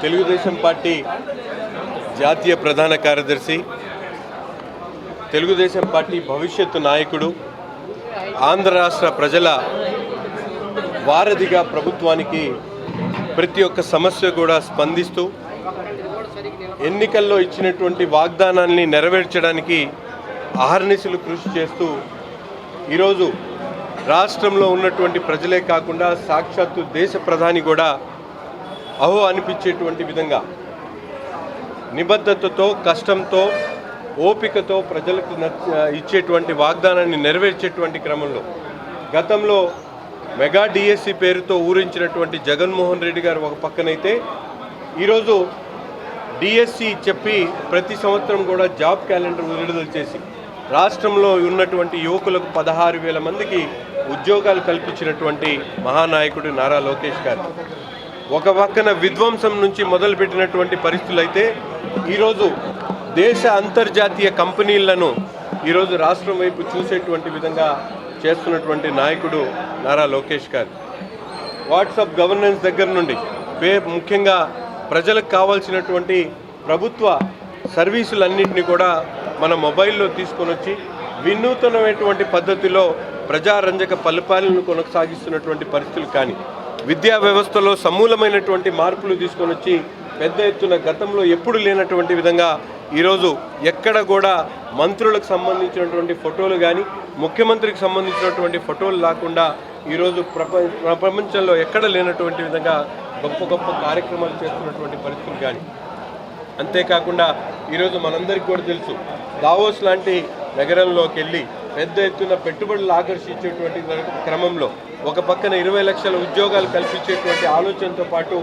Telugu Desam party జాతీయ ప్రధాన కార్యదర్శి, తెలుగుదేశం పార్టీ భవిష్యత్తు నాయకుడు, ఆంధ్ర రాష్ట్ర ప్రజల వారధిగా ప్రభుత్వానికి ప్రతి ఒక్క సమస్య కూడా స్పందిస్తూ ఎన్నికల్లో ఇచ్చినటువంటి వాగ్దానాన్ని నెరవేర్చడానికి అహర్నిశలు కృషి చేస్తూ ఈరోజు రాష్ట్రంలో ఉన్నటువంటి ప్రజలే కాకుండా సాక్షాత్తు దేశ ప్రధాని కూడా అహో అనిపించేటువంటి విధంగా నిబద్ధతతో, కష్టంతో, ఓపికతో ప్రజలకు ఇచ్చేటువంటి వాగ్దానాన్ని నెరవేర్చేటువంటి క్రమంలో గతంలో మెగా డిఎస్సి పేరుతో ఊరించినటువంటి జగన్మోహన్ రెడ్డి గారు ఒక పక్కనైతే ఈరోజు డిఎస్సి చెప్పి ప్రతి సంవత్సరం కూడా జాబ్ క్యాలెండర్ విడుదల చేసి రాష్ట్రంలో ఉన్నటువంటి యువకులకు 16,000 మందికి ఉద్యోగాలు కల్పించినటువంటి మహానాయకుడు నారా లోకేష్ గారు ఒక పక్కన విధ్వంసం నుంచి మొదలుపెట్టినటువంటి పరిస్థితులు అయితే ఈరోజు దేశ అంతర్జాతీయ కంపెనీలను ఈరోజు రాష్ట్రం వైపు చూసేటువంటి విధంగా చేస్తున్నటువంటి నాయకుడు నారా లోకేష్ గారు. వాట్సాప్ గవర్నెన్స్ దగ్గర నుండి ముఖ్యంగా ప్రజలకు కావాల్సినటువంటి ప్రభుత్వ సర్వీసులన్నింటినీ కూడా మన మొబైల్లో తీసుకొని వచ్చి వినూతనమైనటువంటి పద్ధతిలో ప్రజారంజక పరిపాలనను కొనసాగిస్తున్నటువంటి పరిస్థితులు కానీ, విద్యా వ్యవస్థలో సమూలమైనటువంటి మార్పులు తీసుకొని వచ్చి పెద్ద ఎత్తున గతంలో ఎప్పుడు లేనటువంటి విధంగా ఈరోజు ఎక్కడ కూడా మంత్రులకు సంబంధించినటువంటి ఫోటోలు కానీ, ముఖ్యమంత్రికి సంబంధించినటువంటి ఫోటోలు లేకుండా ఈరోజు ప్రపంచంలో ఎక్కడ లేనటువంటి విధంగా గొప్ప గొప్ప కార్యక్రమాలు చేస్తున్నటువంటి పరిస్థితులు కానీ, అంతేకాకుండా ఈరోజు మనందరికీ కూడా తెలుసు దావోస్ లాంటి నగరంలోకి వెళ్ళి పెద్ద ఎత్తున పెట్టుబడులు ఆకర్షించేటువంటి క్రమంలో ఒక పక్కన 20 లక్షల ఉద్యోగాలు కల్పించేటువంటి ఆలోచనతో పాటు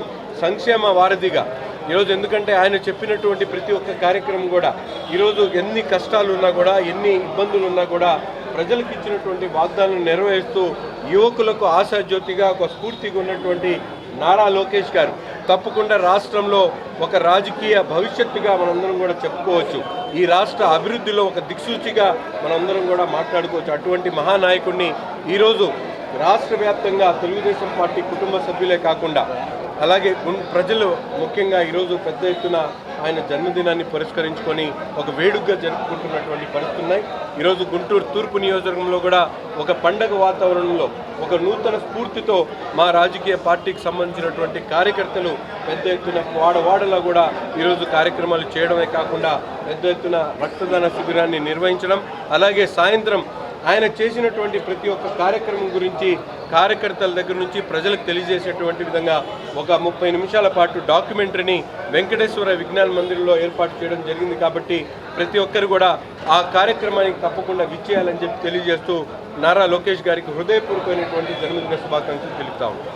సంక్షేమ వారధిగా ఈరోజు, ఎందుకంటే ఆయన చెప్పినటువంటి ప్రతి ఒక్క కార్యక్రమం కూడా ఈరోజు ఎన్ని కష్టాలు ఉన్నా కూడా, ఎన్ని ఇబ్బందులు ఉన్నా కూడా ప్రజలకు ఇచ్చినటువంటి వాగ్దానాలను నెరవేరుస్తూ యువకులకు ఆశాజ్యోతిగా ఒక స్ఫూర్తిగా ఉన్నటువంటి నారా లోకేష్ గారు తప్పకుండా రాష్ట్రంలో ఒక రాజకీయ భవిష్యత్తుగా మనందరం కూడా చెప్పుకోవచ్చు. ఈ రాష్ట్ర అభివృద్ధిలో ఒక దిక్సూచిగా మనందరం కూడా మాట్లాడుకోవచ్చు. అటువంటి మహానాయకుడిని ఈరోజు రాష్ట్ర వ్యాప్తంగా తెలుగుదేశం పార్టీ కుటుంబ సభ్యులే కాకుండా అలాగే ప్రజలు ముఖ్యంగా ఈరోజు పెద్ద ఎత్తున ఆయన జన్మదినాన్ని పురస్కరించుకొని ఒక వేడుకగా జరుపుకుంటున్నటువంటి పరిస్థితులు ఉన్నాయి. ఈరోజు గుంటూరు తూర్పు నియోజకవర్గంలో కూడా ఒక పండగ వాతావరణంలో ఒక నూతన స్ఫూర్తితో మా రాజకీయ పార్టీకి సంబంధించినటువంటి కార్యకర్తలు పెద్ద ఎత్తున వాడవాడలా కూడా ఈరోజు కార్యక్రమాలు చేయడమే కాకుండా పెద్ద ఎత్తున రక్తదాన శిబిరాన్ని నిర్వహించడం, అలాగే సాయంత్రం ఆయన చేసినటువంటి ప్రతి ఒక్క కార్యక్రమం గురించి కార్యకర్తల దగ్గర నుంచి ప్రజలకు తెలియజేసేటువంటి విధంగా ఒక 30 నిమిషాల పాటు డాక్యుమెంటరీని వెంకటేశ్వర విజ్ఞాన మందిరంలో ఏర్పాటు చేయడం జరిగింది. కాబట్టి ప్రతి ఒక్కరు కూడా ఆ కార్యక్రమానికి తప్పకుండా విచ్చేయాలని చెప్పి తెలియజేస్తూ నారా లోకేష్ గారికి హృదయపూర్వకమైనటువంటి జన్మదిన శుభాకాంక్షలు తెలుపుతా ఉన్నాం.